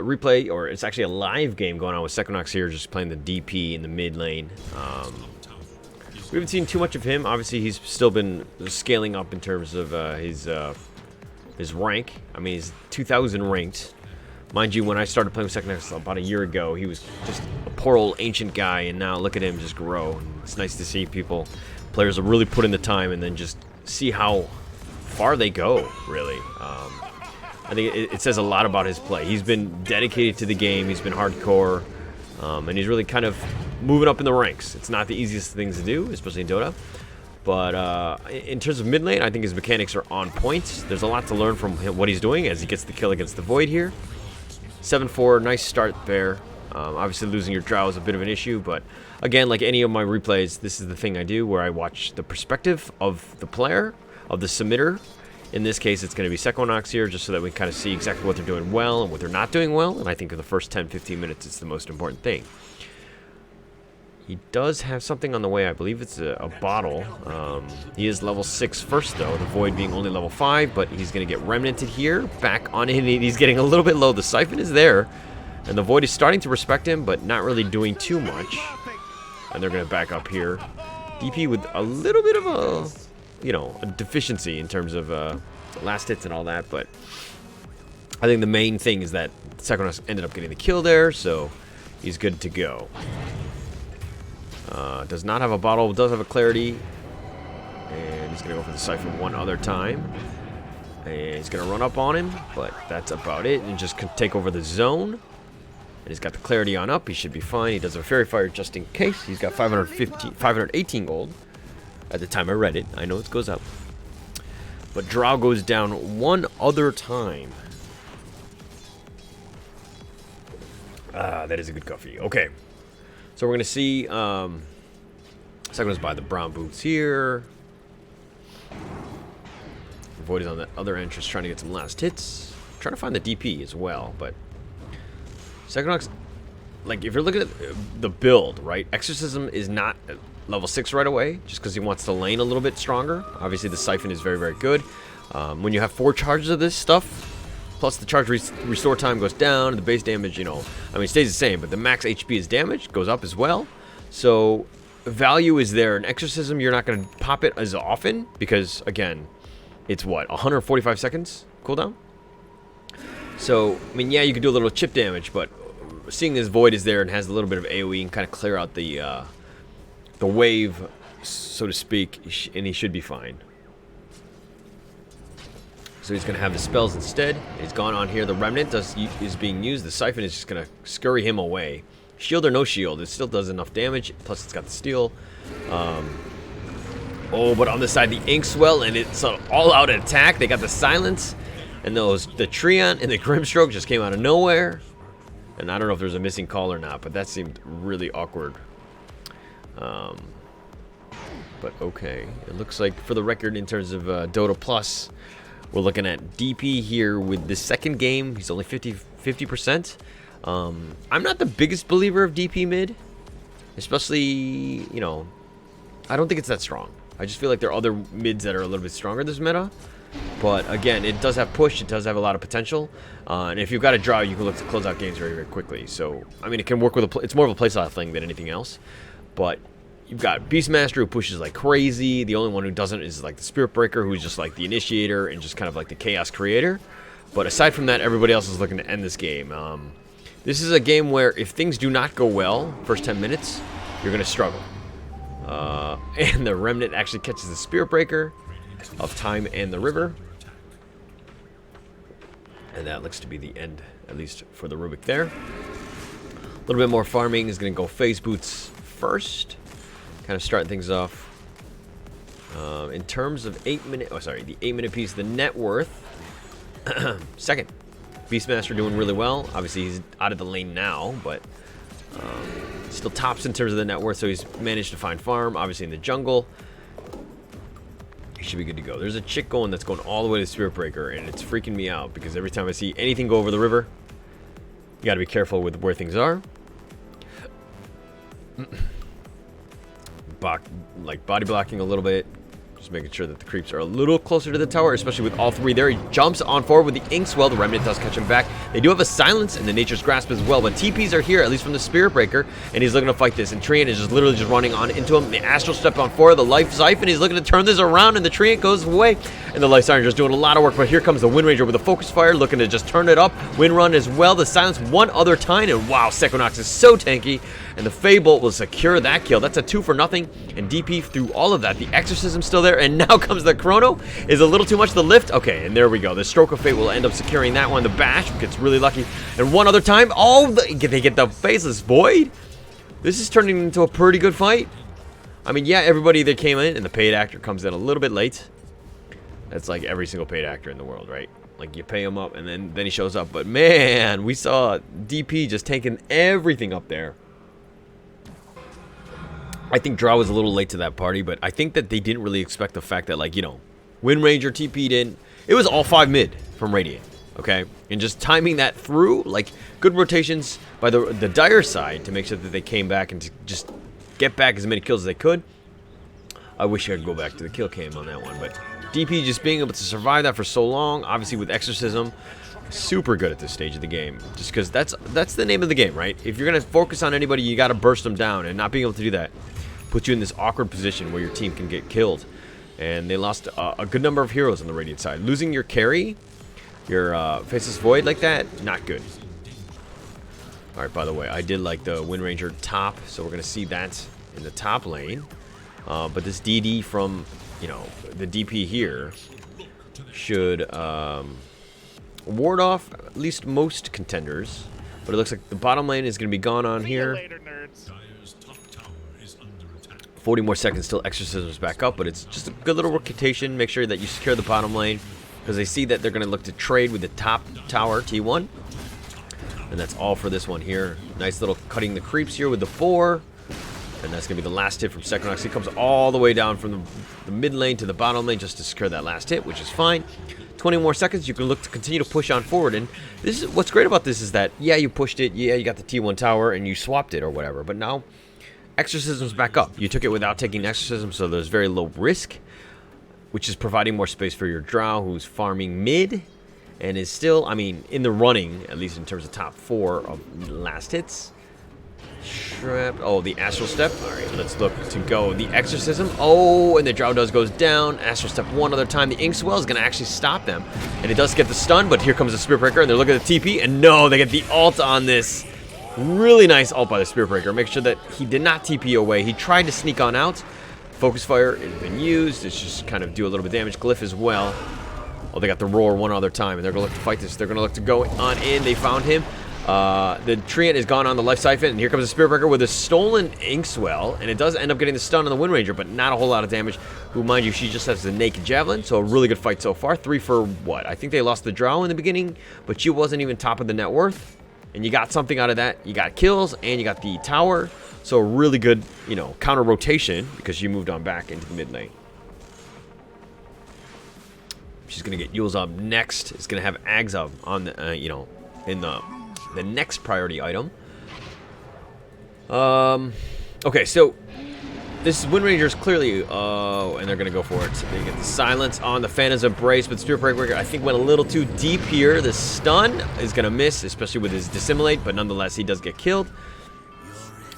replay, or it's actually a live game going on with Sequinox here, just playing the DP in the mid lane. We haven't seen too much of him. Obviously, he's still been scaling up in terms of his rank. I mean, he's 2,000 ranked. Mind you, when I started playing with Sequinox about a year ago, he was just a poor old ancient guy, and now look at him just grow. It's nice to see players will really put in the time and then just see how far they go, really. I think it says a lot about his play. He's been dedicated to the game. He's been hardcore. And he's really kind of moving up in the ranks. It's not the easiest things to do, especially in Dota. But in terms of mid lane, I think his mechanics are on point. There's a lot to learn from what he's doing as he gets the kill against the Void here. 7-4, nice start there. Obviously, losing your Drow is a bit of an issue. But again, like any of my replays, this is the thing I do where I watch the perspective of the player, of the submitter. In this case, it's going to be Sequinox here, just so that we kind of see exactly what they're doing well and what they're not doing well. And I think in the first 10-15 minutes, it's the most important thing. He does have something on the way. I believe it's a bottle. He is level 6 first, though, the Void being only level 5. But he's going to get remnanted here. Back on it. He's getting a little bit low. The Siphon is there. And the Void is starting to respect him, but not really doing too much. And they're going to back up here. DP with a little bit of a deficiency in terms of last hits and all that, but I think the main thing is that Sequinox ended up getting the kill there, so he's good to go. Does not have a bottle, does have a clarity, and he's going to go for the Siphon one other time, and he's going to run up on him, but that's about it, and just take over the zone. And he's got the clarity on up, he should be fine. He does a Fairy Fire just in case. He's got 518 gold. At the time I read it, I know it goes up. But Drow goes down one other time. That is a good coffee. Okay. So we're going to see... Sequinox buy the brown boots here. Void is on the other end, just trying to get some last hits. Trying to find the DP as well, but... Sequinox... Like, if you're looking at the build, right? Exorcism is not... level 6 right away, just because he wants the lane a little bit stronger. Obviously, the Siphon is very, very good. When you have 4 charges of this stuff, plus the charge restore time goes down, and the base damage, I mean, it stays the same, but the max HP is damaged, goes up as well. So, value is there. In Exorcism, you're not going to pop it as often, because, again, it's what, 145 seconds cooldown? So, I mean, yeah, you can do a little chip damage, but seeing this Void is there and has a little bit of AoE and kind of clear out the wave, so to speak, and he should be fine. So he's going to have the spells instead. He's gone on here. The Remnant is being used. The Siphon is just going to scurry him away. Shield or no shield, it still does enough damage. Plus, it's got the steel. Oh, but on the side, the Inkswell, and it's an all-out attack. They got the silence, and the Treant and the Grimstroke just came out of nowhere. And I don't know if there's a missing call or not, but that seemed really awkward. But okay, it looks like, for the record, in terms of Dota Plus, we're looking at DP here with the second game. He's only 50%. I'm not the biggest believer of DP mid, especially, I don't think it's that strong. I just feel like there are other mids that are a little bit stronger this meta. But again, it does have push, it does have a lot of potential, and if you've got a draw, you can look to close out games very, very quickly. So, I mean, it can work with it's more of a playstyle thing than anything else. But you've got Beastmaster, who pushes like crazy. The only one who doesn't is like the Spirit Breaker, who's just like the initiator and just kind of like the chaos creator. But aside from that, everybody else is looking to end this game. This is a game where if things do not go well, first 10 minutes, you're going to struggle. And the Remnant actually catches the Spirit Breaker of Time and the River. And that looks to be the end, at least for the Rubik there. A little bit more farming is going to go Phase Boots first. Kind of starting things off. In terms of the 8-minute piece, the net worth. Second. Beastmaster doing really well. Obviously, he's out of the lane now, but still tops in terms of the net worth, so he's managed to find farm, obviously in the jungle. He should be good to go. There's a chick that's going all the way to Spirit Breaker, and it's freaking me out, because every time I see anything go over the river, you gotta be careful with where things are. Like body blocking a little bit, Just making sure that the creeps are a little closer to the tower, especially with all three there. He jumps on forward with the Inkswell. The Remnant does catch him back. They do have a silence and the Nature's Grasp as well, but TPs are here, at least from the Spirit Breaker, and he's looking to fight this. And Treant is just literally just running on into him. The Astral Step on forward, the Life Siphon. He's looking to turn this around, and the Treant goes away. And the Life Siren just doing a lot of work, but here comes the Wind Ranger with a Focus Fire, looking to just turn it up. Wind Run as well. The silence one other time, and wow, Sequinox is so tanky. And the Fable will secure that kill. That's a 2 for nothing. And DP through all of that. The Exorcism still there. And now comes the Chrono. Is a little too much the lift. Okay, and there we go. The Stroke of Fate will end up securing that one. The Bash gets really lucky. And one other time. Oh, they get the Faceless Void. This is turning into a pretty good fight. I mean, yeah, everybody that came in. And the paid actor comes in a little bit late. That's like every single paid actor in the world, right? Like, you pay him up and then he shows up. But man, we saw DP just taking everything up there. I think Drow was a little late to that party, but I think that they didn't really expect the fact that, like, you know, Wind Ranger TP'd in. It was all 5 mid from Radiant, okay? And just timing that through, like, good rotations by the Dire side to make sure that they came back and to just get back as many kills as they could. I wish I could go back to the kill cam on that one, but DP just being able to survive that for so long, obviously with Exorcism, super good at this stage of the game. Just because that's the name of the game, right? If you're going to focus on anybody, you got to burst them down, and not being able to do that puts you in this awkward position where your team can get killed. And they lost a good number of heroes on the Radiant side. Losing your carry, your Faceless Void like that, not good. Alright, by the way, I did like the Wind Ranger top, so we're going to see that in the top lane. But this DD from, you know, the DP here should ward off at least most contenders. But it looks like the bottom lane is going to be gone on here. 40 more seconds till Exorcism's back up, but it's just a good little rotation. Make sure that you secure the bottom lane, because they see that they're going to look to trade with the top tower, T1. And that's all for this one here. Nice little cutting the creeps here with the 4. And that's going to be the last hit from Sequinox. He comes all the way down from the mid lane to the bottom lane just to secure that last hit, which is fine. 20 more seconds, you can look to continue to push on forward. And this is what's great about this is that, yeah, you pushed it, yeah, you got the T1 tower, and you swapped it or whatever. But now Exorcism's back up. You took it without taking Exorcism, so there's very low risk, which is providing more space for your Drow, who's farming mid, and is still, I mean, in the running, at least in terms of top 4 of last hits. Oh, the Astral Step. Alright, let's look to go. The Exorcism. Oh, and the Drow goes down. Astral Step one other time. The Inkswell is going to actually stop them. And it does get the stun, but here comes the Spirit Breaker, and they're looking at the TP, and no, they get the ult on this. Really nice ult by the Spirit Breaker. Make sure that he did not TP away. He tried to sneak on out. Focus Fire has been used. It's just kind of do a little bit of damage. Glyph as well. Oh, they got the Roar one other time, and they're going to look to fight this. They're going to look to go on in. They found him. The Treant is gone on the Life Siphon, and here comes the Spirit Breaker with a stolen Inkswell, and it does end up getting the stun on the Wind Ranger, but not a whole lot of damage. Who, mind you, she just has the Naked Javelin, so a really good fight so far. 3 for what? I think they lost the Drow in the beginning, but she wasn't even top of the net worth, and you got something out of that. You got kills, and you got the tower, so a really good, you know, counter rotation, because she moved on back into the mid lane. She's going to get Yule's up next. It's going to have Ags up on the, you know, in the next priority item. Okay, so this Wind Ranger is clearly, and they're gonna go for it. So they get the silence on the Phantom's Embrace, but Spirit Breaker I think went a little too deep here. The stun is gonna miss, especially with his Dissimulate, but nonetheless he does get killed.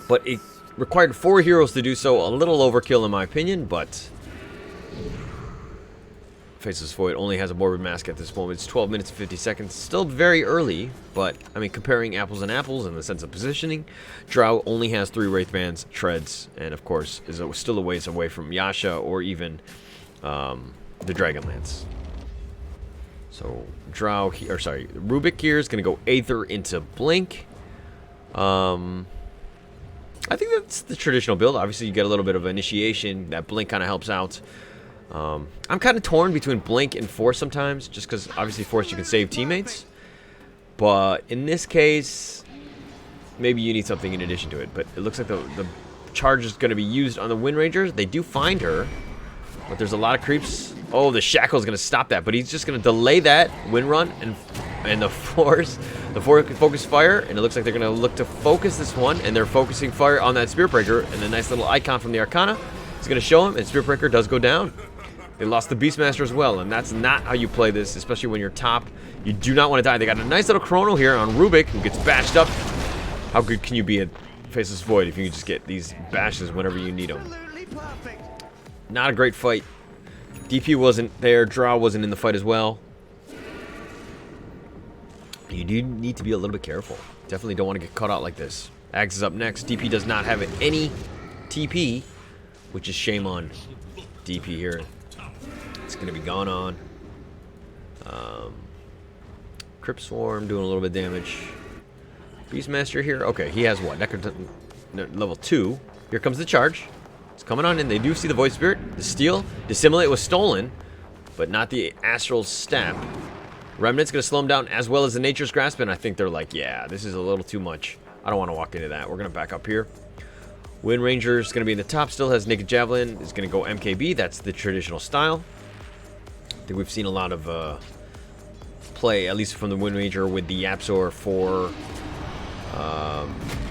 But it required 4 heroes to do so. A little overkill in my opinion, but Faceless Void only has a Morbid Mask at this moment. It's 12 minutes and 50 seconds. Still very early, but, I mean, comparing apples and apples in the sense of positioning, Drow only has 3 Wraithbands, Treads, and, of course, is still a ways away from Yasha or even the Dragonlance. So, Rubik here is going to go Aether into Blink. I think that's the traditional build. Obviously, you get a little bit of initiation. That Blink kind of helps out. I'm kind of torn between Blink and Force sometimes, just because obviously Force you can save teammates. But in this case, maybe you need something in addition to it. But it looks like the charge is going to be used on the Wind Rangers. They do find her, but there's a lot of creeps. Oh, the Shackle is going to stop that, but he's just going to delay that Wind Run and the Force Focus Fire, and it looks like they're going to look to focus this one, and they're focusing fire on that Spirit Breaker, and the nice little icon from the Arcana is going to show him, and Spirit Breaker does go down. They lost the Beastmaster as well, and that's not how you play this, especially when you're top. You do not want to die. They got a nice little chrono here on Rubik, who gets bashed up. How good can you be at Faceless Void if you can just get these bashes whenever you need them? Not a great fight. DP wasn't there. Drow wasn't in the fight as well. You do need to be a little bit careful. Definitely don't want to get caught out like this. Axe is up next. DP does not have any TP, which is shame on DP here. It's going to be gone on. Crypt Swarm doing a little bit of damage. Beastmaster here. Okay, he has what? Level 2. Here comes the charge. It's coming on in. They do see the Void Spirit. The Steel. Dissimulate was stolen, but not the Astral Step. Remnant's going to slow him down as well as the Nature's Grasp, and I think they're like, yeah, this is a little too much. I don't want to walk into that. We're going to back up here. Wind Ranger is going to be in the top. Still has Naked Javelin. Is going to go MKB. That's the traditional style. I think we've seen a lot of play, at least from the Wind Ranger, with the Yapzor for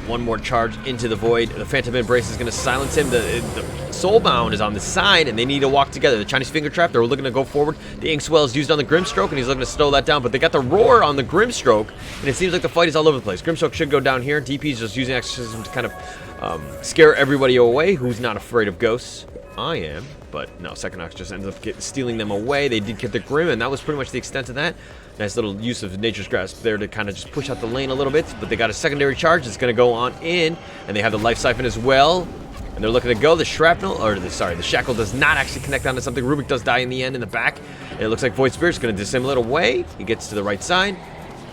one more charge into the Void. The Phantom Embrace is going to silence him. The Soulbound is on the side, and they need to walk together. The Chinese Finger Trap, they're looking to go forward. The Inkswell is used on the Grimstroke, and he's looking to slow that down, but they got the Roar on the Grimstroke, and it seems like the fight is all over the place. Grimstroke should go down here. DP is just using Exorcism to kind of scare everybody away who's not afraid of ghosts. I am, but no, Second Ox just ends up stealing them away. They did get the Grim, and that was pretty much the extent of that. Nice little use of Nature's Grasp there to kind of just push out the lane a little bit, but they got a secondary charge that's going to go on in, and they have the Life Siphon as well, and they're looking to go. The Shrapnel, or the Shackle does not actually connect onto something. Rubik does die in the end in the back, and it looks like Void Spirit's going to dissimulate away. He gets to the right side.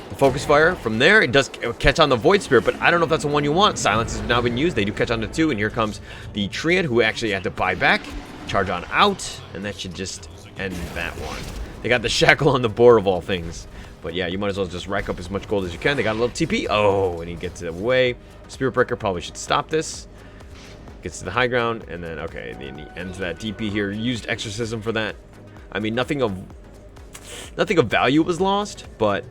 The Focus Fire from there, it does catch on the Void Spirit, but I don't know if that's the one you want. Silence has now been used. They do catch on to 2, and here comes the Triad, who actually had to buy back. Charge on out, and that should just end that one. They got the Shackle on the board of all things. But yeah, you might as well just rack up as much gold as you can. They got a little TP. Oh, and he gets it away. Spirit Breaker probably should stop this. Gets to the high ground, and then, okay, then he ends that DP here. Used Exorcism for that. I mean, nothing of value was lost, but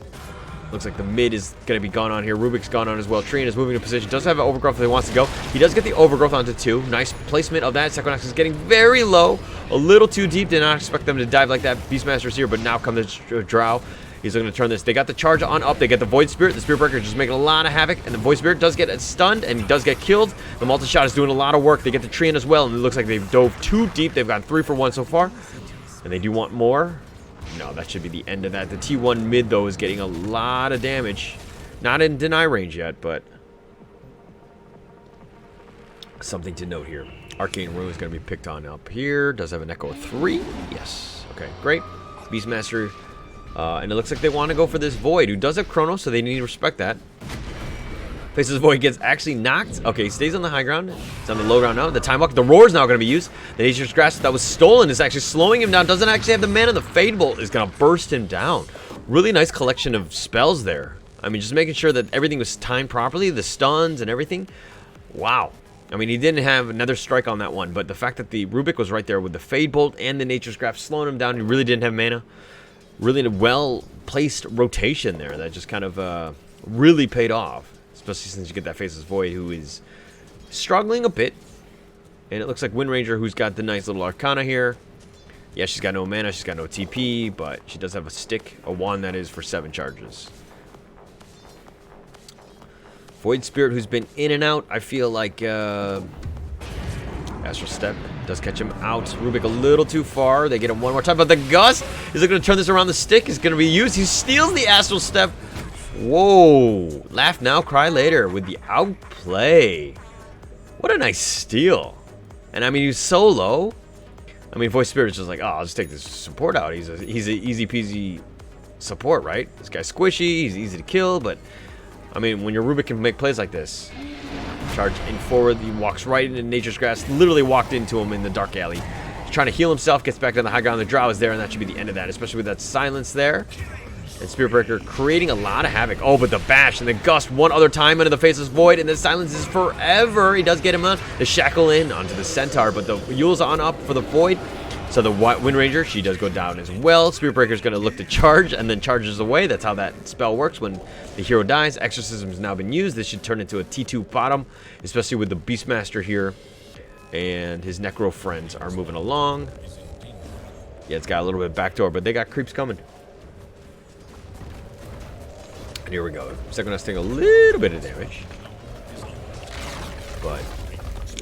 looks like the mid is going to be gone on here. Rubik's gone on as well. Trian is moving to position. Does have an Overgrowth if he wants to go. He does get the Overgrowth onto 2. Nice placement of that. Second Ox is getting very low. A little too deep. Did not expect them to dive like that. Beastmaster's here, but now comes the Drow. He's looking to turn this. They got the charge on up. They get the Void Spirit. The Spirit Breaker is just making a lot of havoc, and the Void Spirit does get stunned, and he does get killed. The multi-shot is doing a lot of work. They get the Trian as well, and it looks like they've dove too deep. They've gone 3 for 1 so far, and they do want more. No, that should be the end of that. The T1 mid, though, is getting a lot of damage. Not in deny range yet, but something to note here. Arcane Rune is going to be picked on up here. Does have an Echo 3. Yes. Okay, great. Beastmaster. And it looks like they want to go for this Void, who does have Chrono, so they need to respect that. Faces Void gets actually knocked. Okay, he stays on the high ground. He's on the low ground now. The Time Walk, the Roar is now going to be used. The Nature's Grasp that was stolen is actually slowing him down. Doesn't actually have the mana. The Fade Bolt is going to burst him down. Really nice collection of spells there. I mean, just making sure that everything was timed properly. The stuns and everything. Wow. I mean, he didn't have another strike on that one, but the fact that the Rubik was right there with the Fade Bolt and the Nature's Grasp slowing him down, he really didn't have mana. Really well-placed rotation there that just kind of really paid off. Especially since you get that Faceless Void, who is struggling a bit. And it looks like Wind Ranger, who's got the nice little Arcana here. Yeah, she's got no mana, she's got no TP, but she does have a stick, a wand that is for 7 charges. Void Spirit, who's been in and out. I feel like Astral Step does catch him out. Rubik a little too far. They get him one more time, but the Gust is looking to turn this around. The stick is going to be used. He steals the Astral Step. Whoa. Laugh now, cry later with the outplay. What a nice steal. And I mean, he's so low. I mean, Voice Spirit is just like, oh, I'll just take this support out. He's an easy peasy support, right? This guy's squishy. He's easy to kill, but I mean, when your Rubik can make plays like this, charge in forward, he walks right into Nature's Grasp, literally walked into him in the dark alley. He's trying to heal himself, gets back to the high ground. The Drow is there, and that should be the end of that, especially with that silence there. And Spirit Breaker creating a lot of havoc. Oh, but the Bash and the Gust one other time into the Faceless Void, and the silence is forever. He does get him on. The Shackle in onto the Centaur, but the Yule's on up for the Void. So the Wind Ranger, she does go down as well. Spirit Breaker is going to look to charge and then charges away. That's how that spell works when the hero dies. Exorcism has now been used. This should turn into a T2 bottom, especially with the Beastmaster here. And his Necro friends are moving along. Yeah, it's got a little bit of backdoor, but they got creeps coming. And here we go. Second us taking a little bit of damage. But,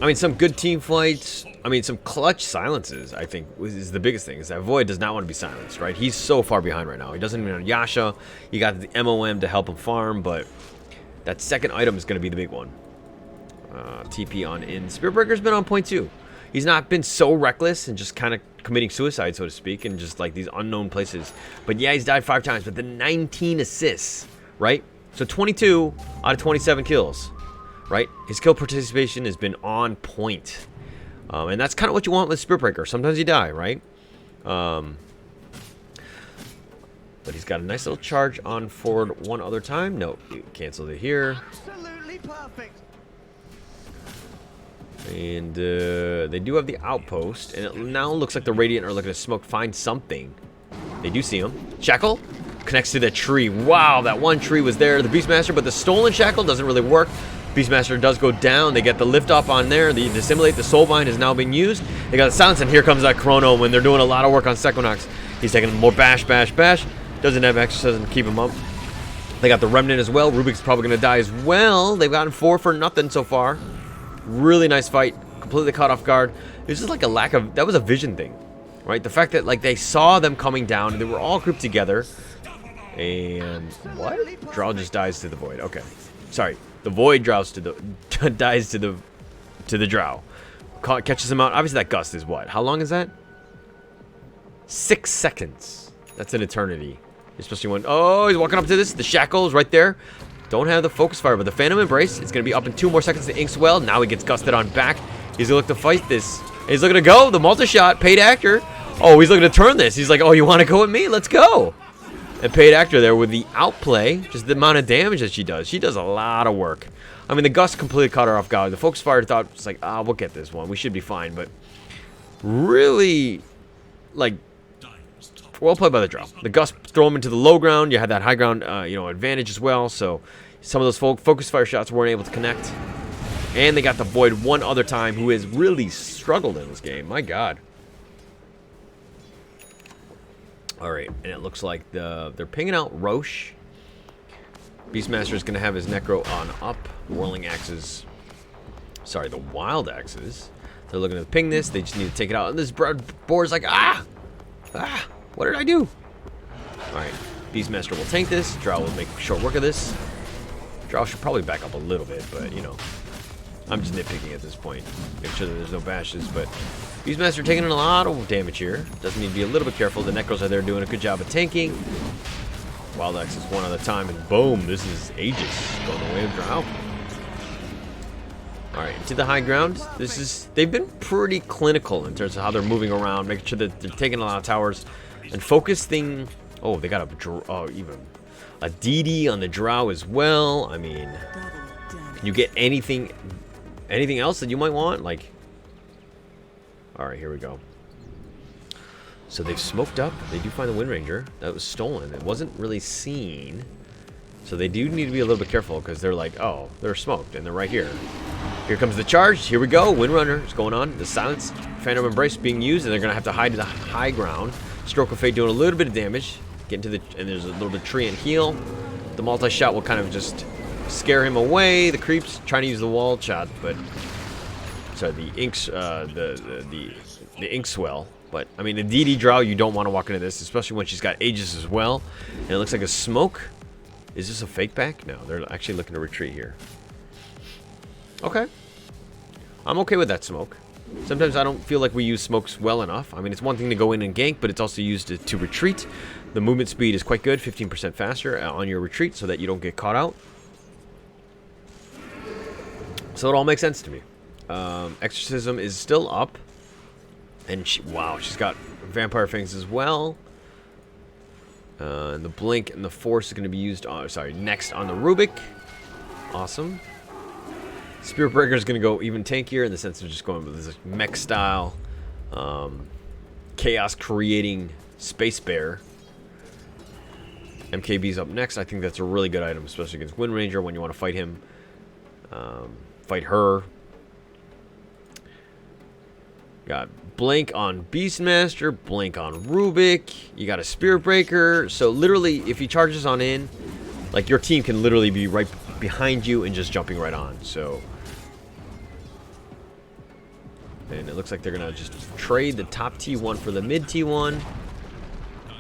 I mean, some good team fights. I mean, some clutch silences, I think, is the biggest thing. Is that Void does not want to be silenced, right? He's so far behind right now. He doesn't even have Yasha. You got the MOM to help him farm, but that second item is going to be the big one. TP on in. Spearbreaker's been on point too. He's not been so reckless and just kind of committing suicide, so to speak, in just like these unknown places. But yeah, he's died 5 times, but the 19 assists, right? So 22 out of 27 kills, right? His kill participation has been on point. And that's kind of what you want with Spearbreaker. Sometimes you die, right? But he's got a nice little charge on forward one other time. No, you canceled it here. Absolutely perfect. And they do have the outpost, and it now looks like the Radiant are looking to smoke, find something. They do see him. Shackle connects to the tree. Wow, that one tree was there. The Beastmaster, but the stolen Shackle doesn't really work. Beastmaster does go down. They get the lift off on there. The Dissimulate, the Soulbind has now been used. They got the silence, and here comes that Chrono when they're doing a lot of work on Sequinox. He's taking more bash, bash, bash. Doesn't have exorcism to keep him up. They got the Remnant as well. Rubik's probably going to die as well. They've gotten 4 for nothing so far. Really nice fight. Completely caught off guard. It's just like a lack of... That was a vision thing, right? The fact that like they saw them coming down and they were all grouped together. And what? Drow just dies to the Void. Okay, sorry. The Void dies to the Drow. Catches him out. Obviously that gust is what? How long is that? 6 seconds. That's an eternity. Especially when... Oh, he's walking up to this. The Shackle is right there. Don't have the focus fire, but the Phantom Embrace is going to be up in 2 more seconds. The Inkswell. Now he gets gusted on back. He's going to look to fight this. He's looking to go. The multi-shot. Paid actor. Oh, he's looking to turn this. He's like, oh, you want to go with me? Let's go. And Paid actor there with the outplay. Just the amount of damage that she does. She does a lot of work. I mean, the gust completely caught her off guard. The focus fire thought, it's like, ah, we'll get this one. We should be fine. But really, like, well played by the Drow. The gust throw him into the low ground. You had that high ground, advantage as well. So some of those focus fire shots weren't able to connect. And they got the Void one other time, who has really struggled in this game. My God. All right, and it looks like they're pinging out Roche. Beastmaster is going to have his Necro on up. Whirling Axes. Sorry, the Wild Axes. They're looking to ping this. They just need to take it out. And this board's like, what did I do? Alright, Beastmaster will tank this. Drow will make short work of this. Drow should probably back up a little bit, but, you know, I'm just nitpicking at this point. Make sure that there's no bashes, but Beastmaster taking in a lot of damage here. Doesn't need to be a little bit careful. The Necros are there doing a good job of tanking. Wild Axe is one at a time, and boom, this is Aegis going the way of Drow. Alright, to the high ground. They've been pretty clinical in terms of how they're moving around, making sure that they're taking a lot of towers. And focusing. Oh, they got even a DD on the Drow as well. I mean, can you get anything else that you might want? Like, all right, here we go. So they've smoked up. They do find the Wind Ranger that was stolen. It wasn't really seen, so they do need to be a little bit careful because they're like, oh, they're smoked and they're right here. Here comes the charge. Here we go. Windrunner is going on. The silence, Phantom Embrace being used, and they're gonna have to hide to the high ground. Stroke of Fate doing a little bit of damage. Getting to the, and there's a little bit of tree and heal. The multi-shot will kind of just scare him away. The creeps trying to use the wall shot, but sorry, the inks, the Inkswell. But I mean, the DD Drow, you don't want to walk into this, especially when she's got Aegis as well. And it looks like a smoke. Is this a fake back? No, they're actually looking to retreat here. Okay, I'm okay with that smoke. Sometimes I don't feel like we use smokes well enough. I mean, it's one thing to go in and gank, but it's also used to retreat. The movement speed is quite good, 15% faster on your retreat, so that you don't get caught out. So it all makes sense to me. Exorcism is still up. And wow, she's got Vampire Fangs as well. And the Blink and the Force is going to be used on, next on the Rubik. Awesome. Spirit Breaker is going to go even tankier in the sense of just going with this mech style. Chaos creating Space Bear. MKB's up next. I think that's a really good item, especially against Wind Ranger when you want to fight him. Fight her. Got blink on Beastmaster, blink on Rubik. You got a Spirit Breaker. So literally, if he charges on in, like your team can literally be right behind you and just jumping right on. So, and it looks like they're gonna just trade the top T1 for the mid T1.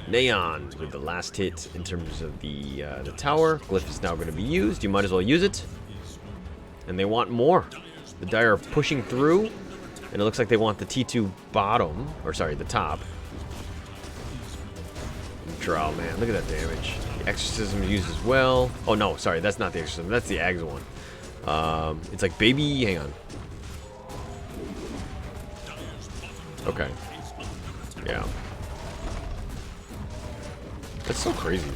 Neon with the last hit in terms of the tower. Glyph is now going to be used. You might as well use it. And they want more. The Dire are pushing through, and it looks like they want the T2 bottom, or sorry, the top. Drow, man, look at that damage. The Exorcism used as well. Oh no, sorry, that's not the Exorcism. That's the Ags one. It's like baby. Hang on. Okay. Yeah. That's so crazy.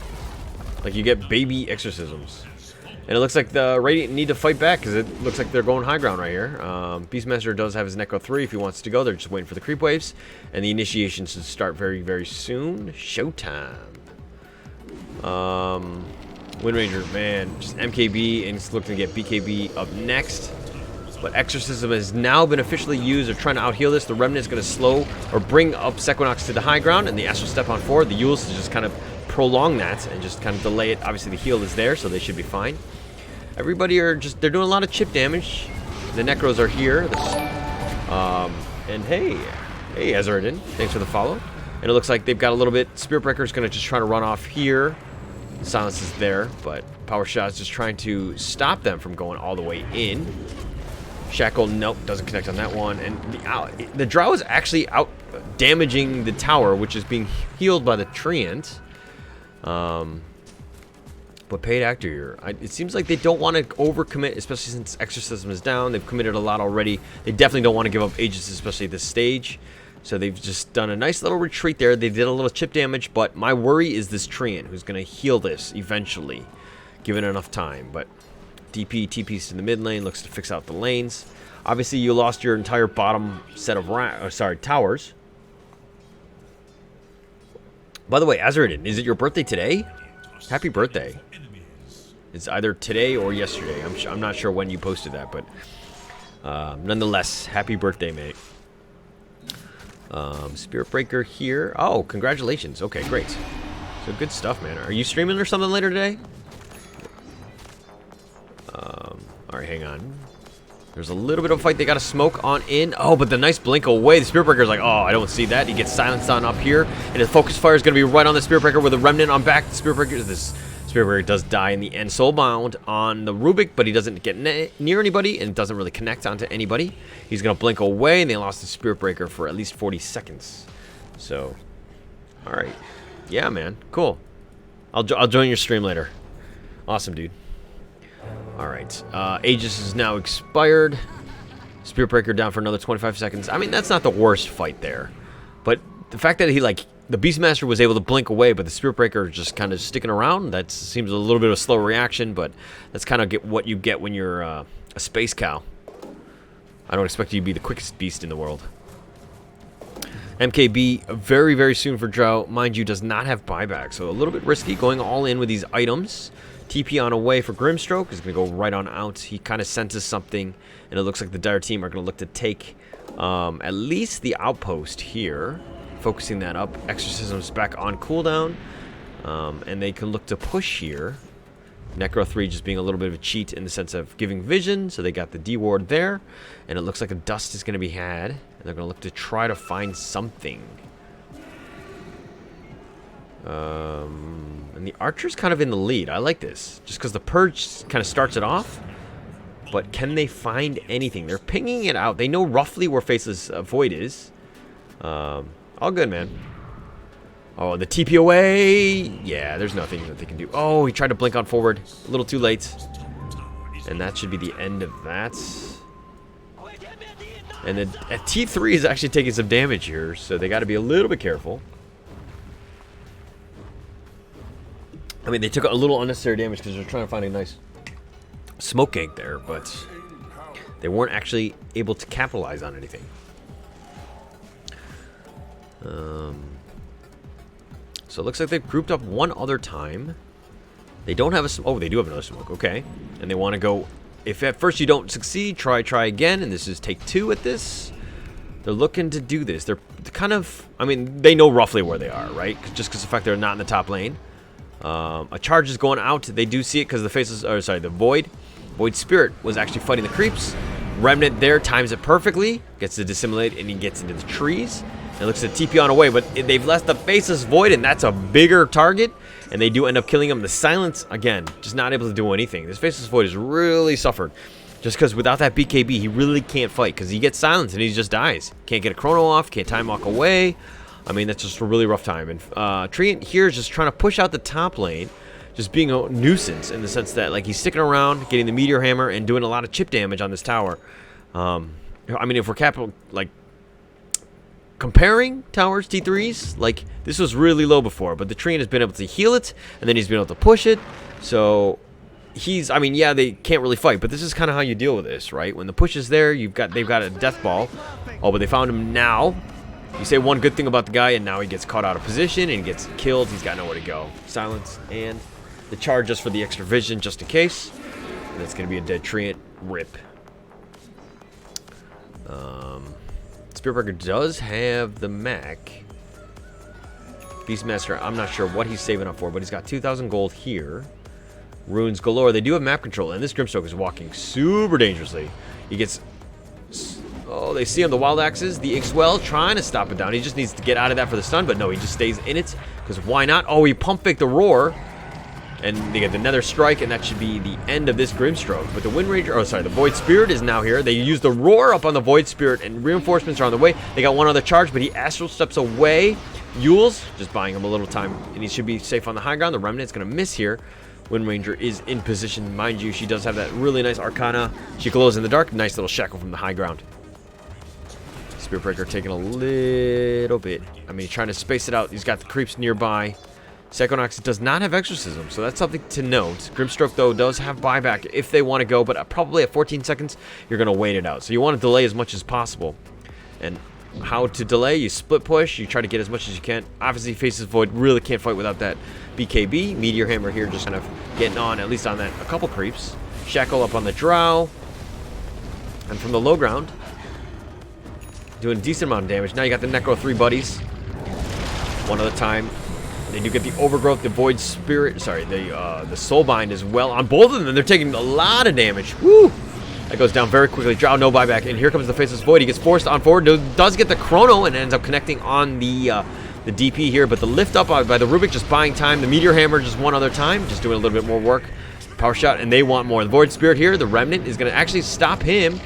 Like, you get baby exorcisms. And it looks like the Radiant need to fight back because it looks like they're going high ground right here. Beastmaster does have his Necro 3 if he wants to go. They're just waiting for the creep waves. And the initiation should start very, very soon. Showtime. Wind Ranger, man. Just MKB, and it's looking to get BKB up next. But Exorcism has now been officially used. They're trying to out-heal this. The Remnant is going to slow or bring up Sequinox to the high ground. And the Astral Step on forward. The Yules to just kind of prolong that and just kind of delay it. Obviously, the heal is there, so they should be fine. Everybody are just, they're doing a lot of chip damage. The Necros are here. And hey Ezerdin, thanks for the follow. And it looks like they've got a little bit. Spirit Breaker is going to just try to run off here. Silence is there, but Power Shot is just trying to stop them from going all the way in. Shackle, nope, doesn't connect on that one. And the Drow is actually out damaging the tower, which is being healed by the Treant. But paid actor here. It seems like they don't want to overcommit, especially since Exorcism is down. They've committed a lot already. They definitely don't want to give up Aegis, especially at this stage. So they've just done a nice little retreat there. They did a little chip damage, but my worry is this Treant, who's going to heal this eventually, given enough time. But DP, TP's to the mid lane, looks to fix out the lanes. Obviously, you lost your entire bottom set of towers. By the way, Azradin, is it your birthday today? Happy birthday. It's either today or yesterday. I'm not sure when you posted that, but nonetheless, happy birthday, mate. Spirit Breaker here. Oh, congratulations. Okay, great. So good stuff, man. Are you streaming or something later today? Alright, hang on. There's a little bit of a fight. They got a smoke on in. Oh, but the nice blink away. The Spirit Breaker's like, oh, I don't see that. He gets silenced on up here. And his focus fire is going to be right on the Spirit Breaker with a Remnant on back. The Spirit Breaker, this Spirit Breaker does die in the end. Soulbound on the Rubik, but he doesn't get near anybody and doesn't really connect onto anybody. He's going to blink away, and they lost the Spirit Breaker for at least 40 seconds. So, alright. Yeah, man. Cool. I'll join your stream later. Awesome, dude. Alright, Aegis is now expired. Spirit Breaker down for another 25 seconds. I mean, that's not the worst fight there. But the fact that the Beastmaster was able to blink away, but the Spirit Breaker just kind of sticking around, that seems a little bit of a slow reaction, but that's kind of what you get when you're a space cow. I don't expect you to be the quickest beast in the world. MKB very, very soon for Drow. Mind you, does not have buyback, so a little bit risky going all in with these items. TP on away for Grimstroke is going to go right on out. He kind of senses something, and it looks like the Dire team are going to look to take at least the outpost here, focusing that up. Exorcism's back on cooldown, and they can look to push here. Necro 3 just being a little bit of a cheat in the sense of giving vision, so they got the D ward there, and it looks like a dust is going to be had, and they're going to look to try to find something. And the Archer's kind of in the lead. I like this, just because the Purge kind of starts it off. But can they find anything? They're pinging it out. They know roughly where Faceless Void is. All good, man. Oh, the TP away. Yeah, there's nothing that they can do. Oh, he tried to blink on forward. A little too late. And that should be the end of that. And then T3 is actually taking some damage here, so they got to be a little bit careful. I mean, they took a little unnecessary damage because they're trying to find a nice smoke gank there, but they weren't actually able to capitalize on anything. So it looks like they've grouped up one other time. They don't have a... Oh, they do have another smoke. Okay. And they want to go... If at first you don't succeed, try again. And this is take 2 at this. They're looking to do this. They're kind of, I mean, they know roughly where they are, right? Just because of the fact they're not in the top lane. A charge is going out. They do see it because the faces, or sorry, the Void Spirit was actually fighting the creeps. Remnant there times it perfectly, gets to dissimulate, and he gets into the trees. And looks at TP on away, but they've left the Faceless Void, and that's a bigger target. And they do end up killing him. The Silence, again, just not able to do anything. This Faceless Void has really suffered. Just because without that BKB, he really can't fight. Because he gets silenced and he just dies. Can't get a chrono off, can't time walk away. I mean, that's just a really rough time. And Treant here is just trying to push out the top lane. Just being a nuisance in the sense that, like, he's sticking around, getting the Meteor Hammer, and doing a lot of chip damage on this tower. I mean, if we're comparing towers, T3s, like, this was really low before. But the Treant has been able to heal it, and then he's been able to push it. So I mean, yeah, they can't really fight, but this is kind of how you deal with this, right? When the push is there, they've got a death ball. Oh, but they found him now. You say one good thing about the guy, and now he gets caught out of position, and he gets killed. He's got nowhere to go. Silence, and the charge just for the extra vision, just in case. And it's going to be a dead Treant. Rip. Spearbreaker does have the Mac. Beastmaster, I'm not sure what he's saving up for, but he's got 2,000 gold here. Runes galore. They do have map control, and this Grimstroke is walking super dangerously. He gets... Oh, they see him. The Wild Axes. The Ixwell trying to stop it down. He just needs to get out of that for the stun, but no, he just stays in it. Because why not? Oh, he pump faked the Roar. And they get the Nether Strike, and that should be the end of this Grimstroke. But the Wind Ranger... Oh, sorry. The Void Spirit is now here. They use the Roar up on the Void Spirit, and reinforcements are on the way. They got one other charge, but he Astral Steps away. Yule's just buying him a little time, and he should be safe on the high ground. The Remnant's going to miss here. Wind Ranger is in position. Mind you, she does have that really nice Arcana. She glows in the dark. Nice little shackle from the high ground. Spearbreaker taking a little bit. I mean, trying to space it out. He's got the creeps nearby. Psychonox does not have Exorcism, so that's something to note. Grimstroke, though, does have buyback if they want to go, but probably at 14 seconds, you're going to wait it out. So you want to delay as much as possible. And how to delay? You split push. You try to get as much as you can. Obviously, Faceless Void really can't fight without that BKB. Meteor Hammer here just kind of getting on, at least on that, a couple creeps. Shackle up on the Drow. And from the low ground, doing a decent amount of damage. Now you got the Necro 3 buddies. One at a time. They do get the Overgrowth, the Void Spirit, sorry, the Soulbind as well on both of them. And they're taking a lot of damage. Woo! That goes down very quickly. Drow, no buyback. And here comes the Faceless Void. He gets forced on forward. Does get the Chrono and ends up connecting on the DP here. But the lift up by the Rubik just buying time. The Meteor Hammer just one other time. Just doing a little bit more work. Power Shot, and they want more. The Void Spirit here, the Remnant, is going to actually stop him.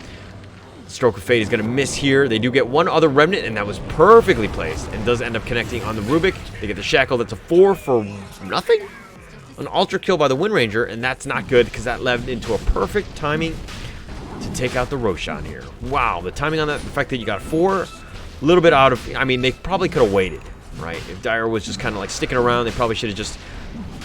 Stroke of Fate is going to miss here. They do get one other Remnant, and that was perfectly placed. And does end up connecting on the Rubik. They get the Shackle. That's a 4 for nothing. An Ultra Kill by the Wind Ranger, and that's not good because that led into a perfect timing to take out the Roshan here. Wow, the timing on that, the fact that you got 4, a little bit out of... I mean, they probably could have waited, right? If Dire was just kind of like sticking around, they probably should have just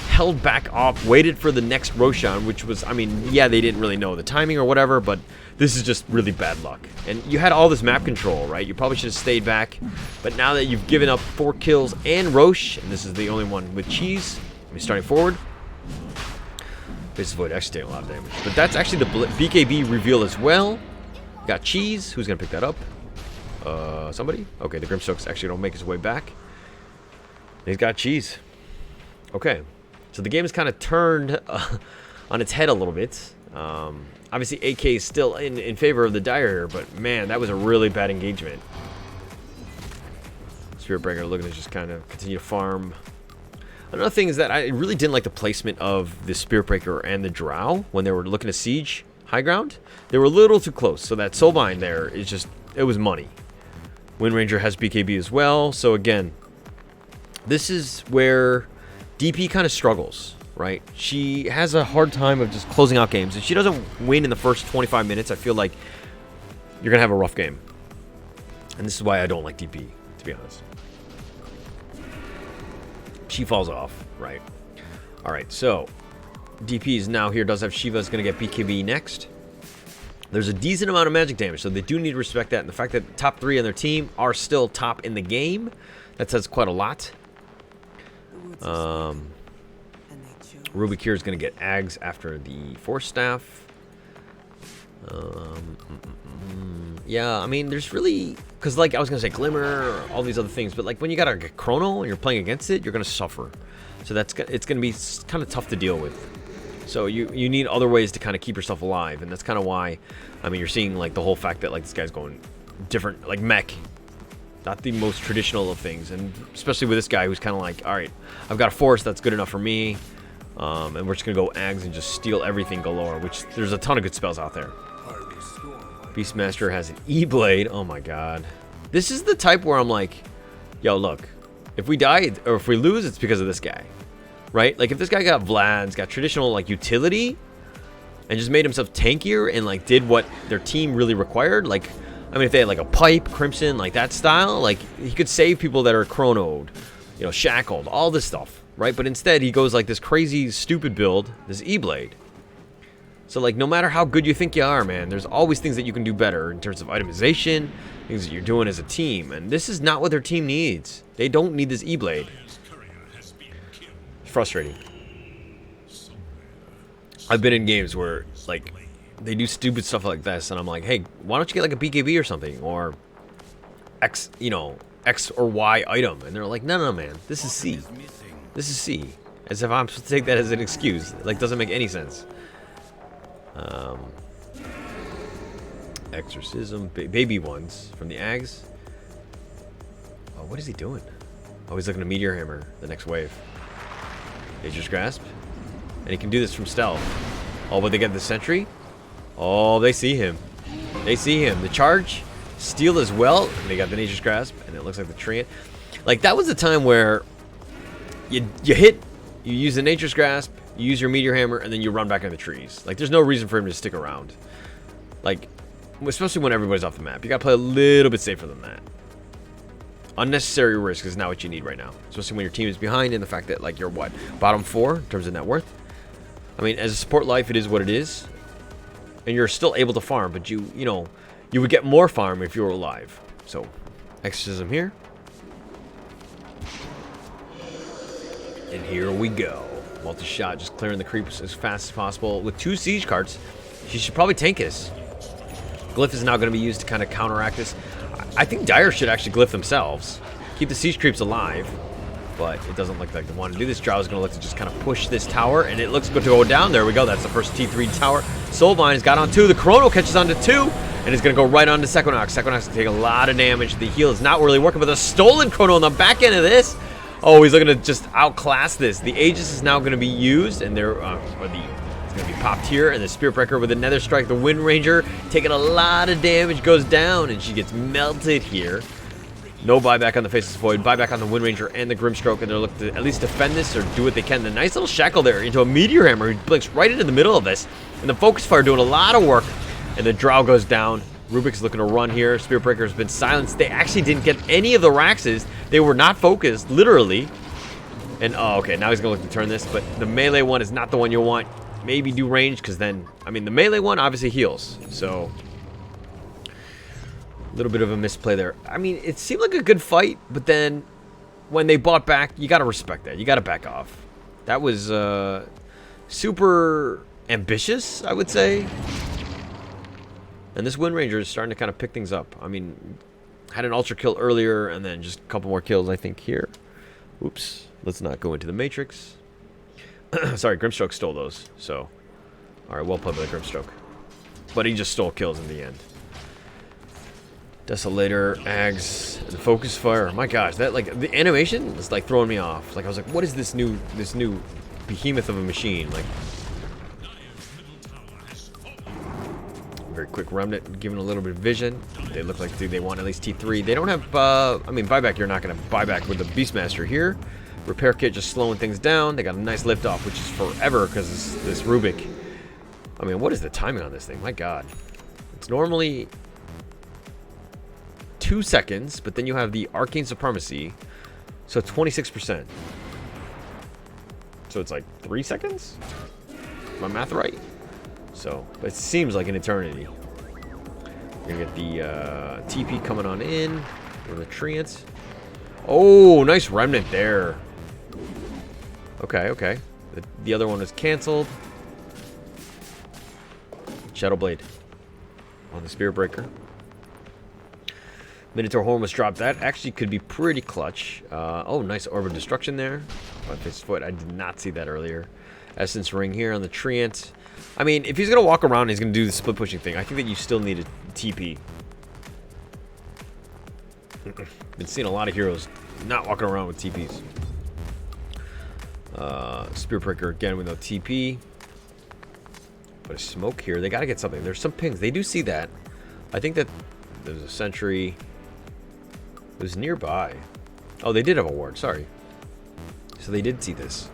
held back off, waited for the next Roshan, which was... I mean, yeah, they didn't really know the timing or whatever, but this is just really bad luck. And you had all this map control, right? You probably should have stayed back. But now that you've given up 4 kills and Roche, and this is the only one with Cheese, I mean, starting forward, Faceless Void actually taking a lot of damage. But that's actually the BKB reveal as well. Got Cheese. Who's going to pick that up? Somebody? Okay, the Grimstroke's actually going to make his way back. He's got Cheese. Okay. So the game is kind of turned on its head a little bit. Obviously, AK is still in favor of the Dire here, but man, that was a really bad engagement. Spiritbreaker looking to just kind of continue to farm. Another thing is that I really didn't like the placement of the Spiritbreaker and the Drow when they were looking to siege high ground. They were a little too close, so that Soulbind there is just, it was money. Wind Ranger has BKB as well, so again, this is where DP kind of struggles, right? She has a hard time of just closing out games. If she doesn't win in the first 25 minutes, I feel like you're going to have a rough game. And this is why I don't like DP, to be honest. She falls off, right? All right, so DP is now here. Does have Shiva, is going to get BKB next. There's a decent amount of magic damage, so they do need to respect that. And the fact that top 3 on their team are still top in the game, that says quite a lot. Rubik here is going to get Ags after the Force Staff. Yeah, I mean, there's really... Because, like, I was going to say Glimmer or all these other things, but, like, when you got a Chrono and you're playing against it, you're going to suffer. So it's going to be kind of tough to deal with. So you need other ways to kind of keep yourself alive, and that's kind of why, I mean, you're seeing, like, the whole fact that, like, this guy's going different, like, mech. Not the most traditional of things, and especially with this guy who's kind of like, all right, I've got a force that's good enough for me, and we're just going to go Ags and just steal everything galore, which there's a ton of good spells out there. Beastmaster has an E-Blade. Oh my god. This is the type where I'm like, yo, look, if we die or if we lose, it's because of this guy, right? Like, if this guy got Vlad's, got traditional, like, utility, and just made himself tankier and, like, did what their team really required, like, I mean, if they had, like, a Pipe, Crimson, like, that style, like, he could save people that are chronoed, you know, shackled, all this stuff, right? But instead, he goes, like, this crazy, stupid build, this E-Blade. So, like, no matter how good you think you are, man, there's always things that you can do better in terms of itemization, things that you're doing as a team. And this is not what their team needs. They don't need this E-Blade. It's frustrating. I've been in games where, like, they do stupid stuff like this, and I'm like, hey, why don't you get, like, a BKB or something? Or X, you know, X or Y item. And they're like, no, man, this is C. This is C. As if I'm supposed to take that as an excuse. Like, doesn't make any sense. Exorcism, baby ones from the Ags. Oh, what is he doing? Oh, he's looking to Meteor Hammer the next wave. Nature's Grasp, and he can do this from stealth. Oh, but they get the Sentry. Oh, they see him. They see him. The charge, steal as well. And they got the Nature's Grasp, and it looks like the Treant. Like, that was the time where you hit, you use the Nature's Grasp, you use your Meteor Hammer, and then you run back into the trees. Like, there's no reason for him to stick around. Like, especially when everybody's off the map. You gotta play a little bit safer than that. Unnecessary risk is not what you need right now. Especially when your team is behind, and the fact that, like, you're, what, bottom 4 in terms of net worth? I mean, as a support life, it is what it is. And you're still able to farm, but you know, you would get more farm if you were alive. So, Exorcism here. And here we go. Multi-shot, just clearing the creeps as fast as possible. With 2 siege cards, she should probably tank this. Glyph is now going to be used to kind of counteract this. I think Dire should actually glyph themselves. Keep the siege creeps alive. But it doesn't look like they want to do this. Drow is going to look to just kind of push this tower. And it looks good to go down. There we go. That's the first T3 tower. Soulvine has got on 2. The Chrono catches on to 2. And is going to go right on to Sequinox. Sequinox can take a lot of damage. The heal is not really working. But the stolen Chrono on the back end of this. Oh, he's looking to just outclass this. The Aegis is now going to be used. And they're... it's going to be popped here. And the Spirit Breaker with another strike. The Wind Ranger taking a lot of damage. Goes down. And she gets melted here. No buyback on the Faceless Void, buyback on the Wind Ranger and the Grimstroke, and they're looking to at least defend this or do what they can. The nice little shackle there into a Meteor Hammer. He blinks right into the middle of this. And the Focus Fire doing a lot of work. And the Drow goes down. Rubik's looking to run here. Spirit Breaker has been silenced. They actually didn't get any of the Raxes. They were not focused, literally. And, oh, okay, now he's going to look to turn this. But the melee one is not the one you want. Maybe do range, because then, I mean, the melee one obviously heals. So... a little bit of a misplay there. I mean, it seemed like a good fight, but then when they bought back, you got to respect that. You got to back off. That was super ambitious, I would say. And this Wind Ranger is starting to kind of pick things up. I mean, had an Ultra kill earlier, and then just a couple more kills, I think, here. Oops. Let's not go into the Matrix. Sorry, Grimstroke stole those. So, all right, well played by the Grimstroke. But he just stole kills in the end. Desolator, Ags, and Focus Fire. My gosh, that, like, the animation was like throwing me off. Like, I was like, what is this new behemoth of a machine? Like, very quick Remnant, giving a little bit of vision. They look like they want at least T3. They don't have, I mean, buyback, you're not going to buy back with the Beastmaster here. Repair Kit just slowing things down. They got a nice lift off, which is forever because this Rubik. I mean, what is the timing on this thing? My God. It's normally 2 seconds, but then you have the Arcane Supremacy, so 26%. So it's like 3 seconds? Is my math right? So, but it seems like an eternity. You're gonna get the TP coming on in, or the Treant. Oh, nice Remnant there. Okay, okay. The other one was canceled. Shadow Blade. on the Spirit Breaker. Minotaur Horn was dropped. That actually could be pretty clutch. Oh, nice Orb of Destruction there. On his foot. I did not see that earlier. Essence Ring here on the Treant. I mean, if he's going to walk around, he's going to do the split pushing thing. I think that you still need a TP. Been seeing a lot of heroes not walking around with TPs. Spirit Breaker again with no TP. But a smoke here. They got to get something. There's some pings. They do see that. I think that there's a sentry. It was nearby. Oh, they did have a ward. Sorry. So they did see this.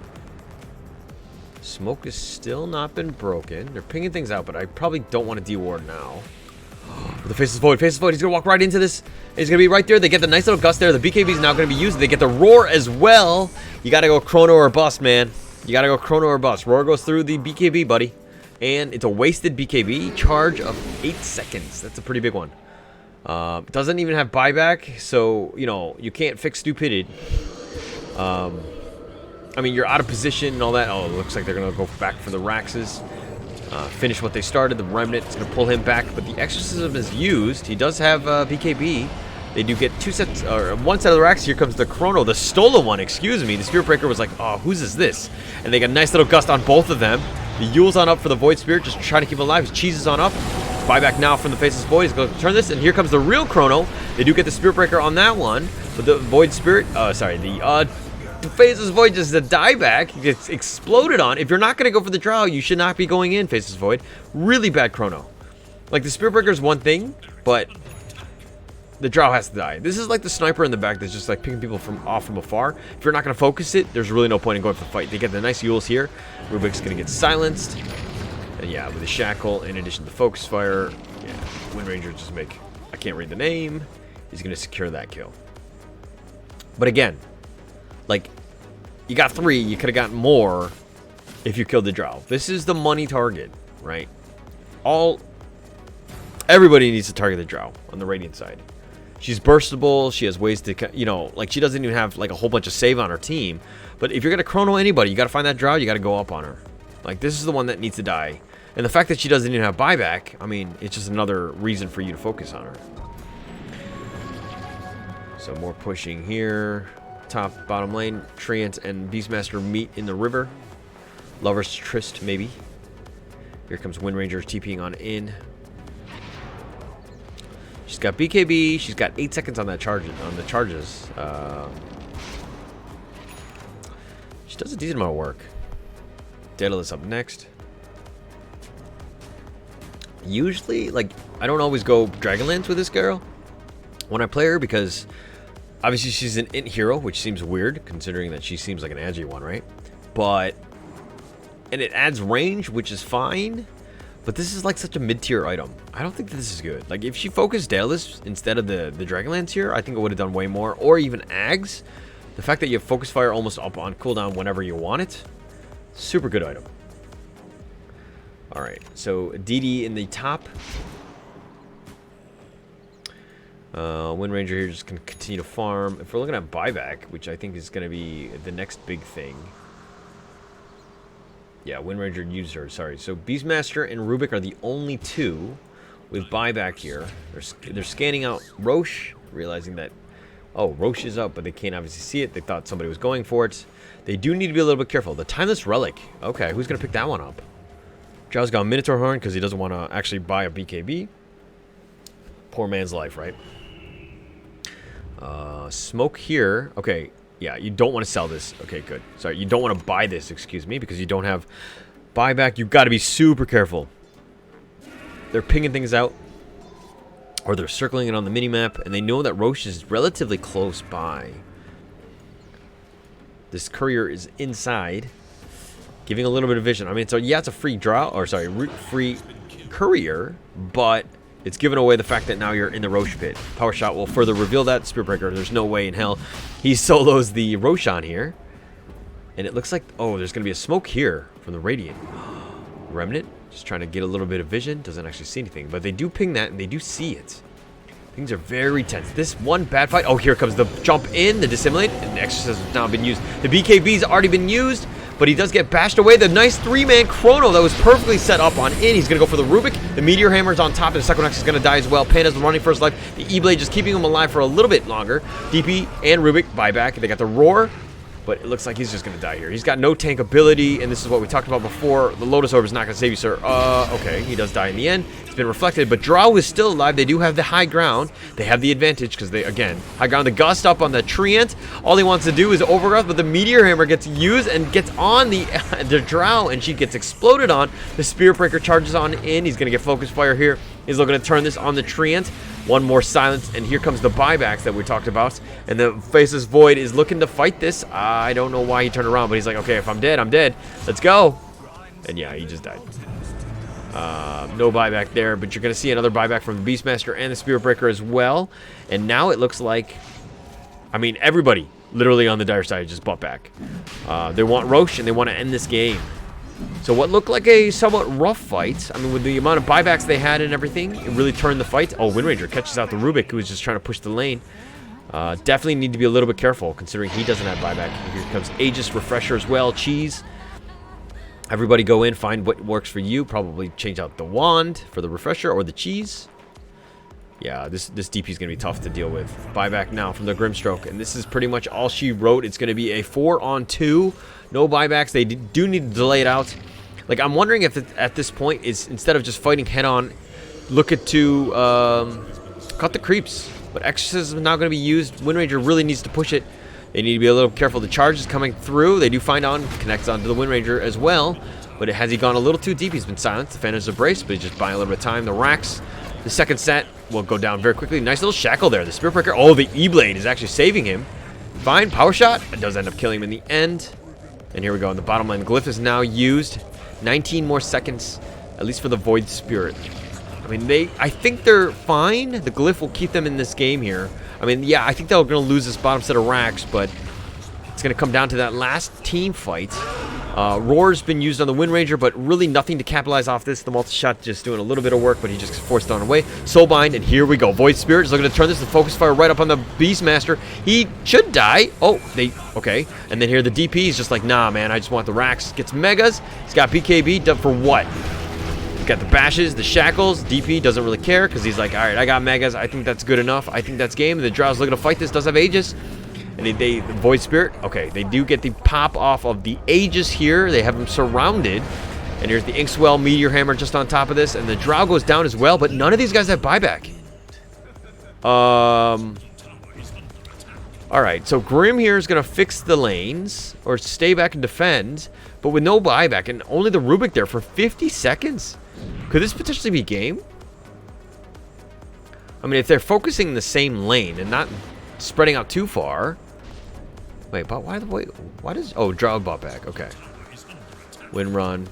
Smoke has still not been broken. They're pinging things out, but I probably don't want to de-ward now. The Faceless Void. Faceless Void. He's going to walk right into this. He's going to be right there. They get the nice little gust there. The BKB is now going to be used. They get the Roar as well. You got to go Chrono or bust, man. You got to go Chrono or bust. Roar goes through the BKB, buddy. And it's a wasted BKB. Charge of 8 seconds. That's a pretty big one. Doesn't even have buyback, so, you know, you can't fix stupidity. I mean, you're out of position and all that. Oh, it looks like they're going to go back for the Raxes. Finish what they started. The Remnant is going to pull him back, but the Exorcism is used. He does have BKB. They do get two sets, or one set of the Raxes. Here comes the Chrono, the stolen one, excuse me. The Spirit Breaker was like, oh, whose is this? And they got a nice little gust on both of them. The Yule's on up for the Void Spirit, just trying to keep him alive. His Cheese is on up. Buyback now from the Faceless Void. He's going to turn this, and here comes the real Chrono. They do get the Spirit Breaker on that one, but the Void Spirit, the Faceless Void just a dieback. He gets exploded on. If you're not going to go for the Drow, you should not be going in, Faceless Void. Really bad Chrono. Like, the Spirit Breaker is one thing, but the Drow has to die. This is like the sniper in the back that's just like picking people off from afar. If you're not going to focus it, there's really no point in going for the fight. They get the nice Yules here. Rubik's going to get silenced. And yeah, with the Shackle, in addition to Focus Fire, yeah, Wind Ranger just make, I can't read the name. He's going to secure that kill. But again, like, you got 3, you could have gotten more if you killed the Drow. This is the money target, right? Everybody needs to target the Drow on the Radiant side. She's burstable, she has ways to, you know, like, she doesn't even have, like, a whole bunch of save on her team. But if you're going to Chrono anybody, you got to find that Drow, you got to go up on her. Like, this is the one that needs to die. And the fact that she doesn't even have buyback, I mean, it's just another reason for you to focus on her. So more pushing here. Top, bottom lane. Treant and Beastmaster meet in the river. Lover's Tryst, maybe. Here comes Wind Ranger TPing on in. She's got BKB. She's got 8 seconds on that charge, on the charges. She does a decent amount of work. Daedalus up next. Usually, like, I don't always go Dragonlance with this girl when I play her, because obviously she's an int hero, which seems weird considering that she seems like an agi one, right? But, and it adds range, which is fine, but this is like such a mid-tier item. I don't think that this is good. Like, if she focused Daedalus instead of the Dragonlance here, I think it would have done way more. Or even Ags. The fact that you have Focus Fire almost up on cooldown whenever you want it, super good item. Alright, so DD in the top. Wind Ranger here just going to continue to farm. If we're looking at buyback, which I think is going to be the next big thing. Yeah, Wind Ranger used her, sorry. So Beastmaster and Rubik are the only 2 with buyback here. They're scanning out Roche, realizing that, oh, Roche is up, but they can't obviously see it. They thought somebody was going for it. They do need to be a little bit careful. The Timeless Relic. Okay, who's going to pick that one up? Drow's got Minotaur Horn because he doesn't want to actually buy a BKB. Poor man's life, right? Smoke here. Okay, yeah, you don't want to sell this. Okay, good. Sorry, you don't want to buy this, excuse me, because you don't have buyback. You've got to be super careful. They're pinging things out, or they're circling it on the minimap, and they know that Roche is relatively close by. This courier is inside, giving a little bit of vision. I mean, so yeah, it's a free draw, or sorry, free courier, but it's given away the fact that now you're in the Roche pit. Power Shot will further reveal that. Spirit Breaker, there's no way in hell he solos the Roshan here. And it looks like, oh, there's going to be a smoke here from the Radiant. Remnant, just trying to get a little bit of vision. Doesn't actually see anything, but they do ping that, and they do see it. Things are very tense. This one bad fight. Oh, here comes the jump in, the dissimulate, and the Exorcism has now been used. The BKB's already been used. but he does get bashed away. The nice 3-man chrono that was perfectly set up on in. He's going to go for the Rubik. The Meteor Hammer's on top, and the Psychonauts is going to die as well. Panda's running for his life. The E-Blade just keeping him alive for a little bit longer. DP and Rubik buyback. They got the Roar, but it looks like he's just going to die here. He's got no tank ability, and this is what we talked about before. The Lotus Orb is not going to save you, sir. Okay, he does die in the end. It's been reflected, but Drow is still alive. They do have the high ground. They have the advantage because they, again, high ground. The Gust up on the Treant. All he wants to do is Overgrowth, but the Meteor Hammer gets used and gets on the Drow, and she gets exploded on. The Spirit Breaker charges on in. He's going to get Focus Fire here. He's looking to turn this on the Treant. One more silence, and here comes the buybacks that we talked about. And the Faceless Void is looking to fight this. I don't know why he turned around, but he's like, okay, if I'm dead, I'm dead. Let's go. And yeah, he just died. No buyback there, but you're going to see another buyback from the Beastmaster and the Spirit Breaker as well. And now it looks like, I mean, everybody literally on the dire side just bought back. They want Roche, and they want to end this game. So what looked like a somewhat rough fight, I mean, with the amount of buybacks they had and everything, it really turned the fight. Oh, Windranger catches out the Rubik, who was just trying to push the lane. Definitely need to be a little bit careful, considering he doesn't have buyback. Here comes Aegis Refresher as well, Cheese. Everybody go in, find what works for you. Probably change out the Wand for the Refresher or the Cheese. Yeah, this DP is going to be tough to deal with. Buyback now from the Grimstroke, and this is pretty much all she wrote. It's going to be a 4-on-2. No buybacks. They do need to delay it out. Like, I'm wondering if at this point is instead of just fighting head-on, look at to cut the creeps. But Exorcism is now going to be used. Windranger really needs to push it. They need to be a little careful. The charge is coming through. They do find on, connects onto the Windranger as well. But has he gone a little too deep? He's been silenced. The Phantom's Embrace, but he's just buying a little bit of time. The Racks, the second set will go down very quickly. Nice little shackle there. The Spirit Breaker. Oh, the E-Blade is actually saving him. Fine. Power Shot. It does end up killing him in the end. And here we go. In the bottom line, Glyph is now used. 19 more seconds, at least for the Void Spirit. I mean, I think they're fine. The Glyph will keep them in this game here. I mean, yeah, I think they're going to lose this bottom set of racks, but it's going to come down to that last team fight. Roar's been used on the Windranger, but really nothing to capitalize off this. The multi-shot just doing a little bit of work, but he just forced on away. Soulbind, and here we go. Void Spirit is looking to turn this to Focus Fire right up on the Beastmaster. He should die. Oh, okay. And then here the DP is just like, nah, man, I just want the racks. Gets Megas. He's got BKB. Done for what? He's got the bashes, the shackles. DP doesn't really care because he's like, all right, I got Megas. I think that's good enough. I think that's game. And the Drow's looking to fight this. Does have Aegis. And the Void Spirit, okay, they do get the pop off of the Aegis here. They have him surrounded. And here's the Inkswell Meteor Hammer just on top of this. And the Drow goes down as well, but none of these guys have buyback. Alright, so Grim here is going to fix the lanes, or stay back and defend, but with no buyback, and only the Rubik there for 50 seconds. Could this potentially be game? I mean, if they're focusing in the same lane and not spreading out too far. Wait, but why does... Oh, Drow bought back. Okay. Win run.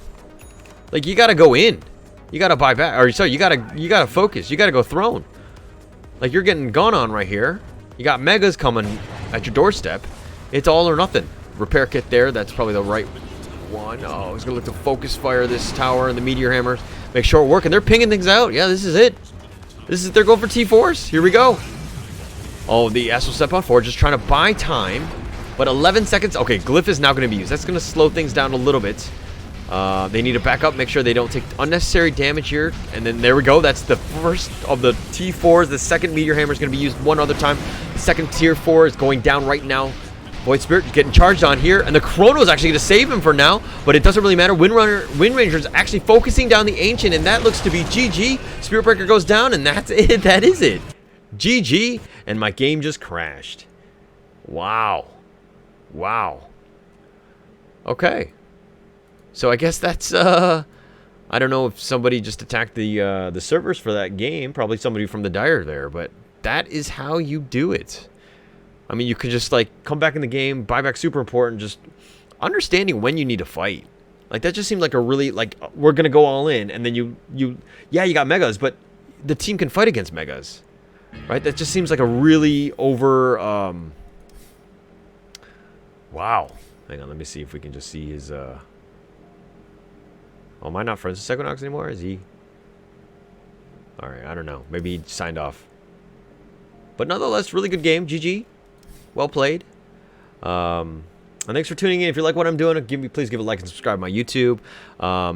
Like, you gotta go in. You gotta buy back. Or, sorry, you gotta focus. You gotta go throne. Like, you're getting gone on right here. You got Megas coming at your doorstep. It's all or nothing. Repair kit there. That's probably the right one. Oh, he's gonna look to focus fire this tower and the Meteor Hammers. Make sure it works. And they're pinging things out. Yeah, this is it. They're going for T4s. Here we go. Oh, the Astral Step on 4, just trying to buy time. But 11 seconds. Okay, Glyph is now going to be used. That's going to slow things down a little bit. They need to back up, make sure they don't take unnecessary damage here. And then there we go. That's the first of the T4s. The second Meteor Hammer is going to be used one other time. The second Tier 4 is going down right now. Void Spirit getting charged on here. And the Chrono is actually going to save him for now. But it doesn't really matter. Windranger is actually focusing down the Ancient. And that looks to be GG. Spirit Breaker goes down. And that's it. That is it. GG. And my game just crashed. Wow. Wow. Okay. So I guess that's I don't know if somebody just attacked the servers for that game, probably somebody from the Dire there, but that is how you do it. I mean, you could just like come back in the game, buyback super important, just understanding when you need to fight. Like that just seemed like a really like we're going to go all in, and then you got Megas, but the team can fight against Megas. Right? That just seems like a really over wow. Hang on, let me see if we can just see his oh, am I not friends with Psychonauts anymore? Is he? Alright, I don't know. Maybe he signed off. But nonetheless, really good game. GG. Well played. And thanks for tuning in. If you like what I'm doing, please give a like and subscribe to my YouTube.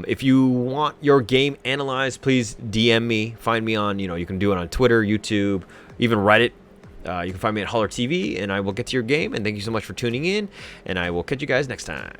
If you want your game analyzed, please DM me. Find me on, you can do it on Twitter, YouTube, even Reddit. You can find me at Holler TV, and I will get to your game. And thank you so much for tuning in, and I will catch you guys next time.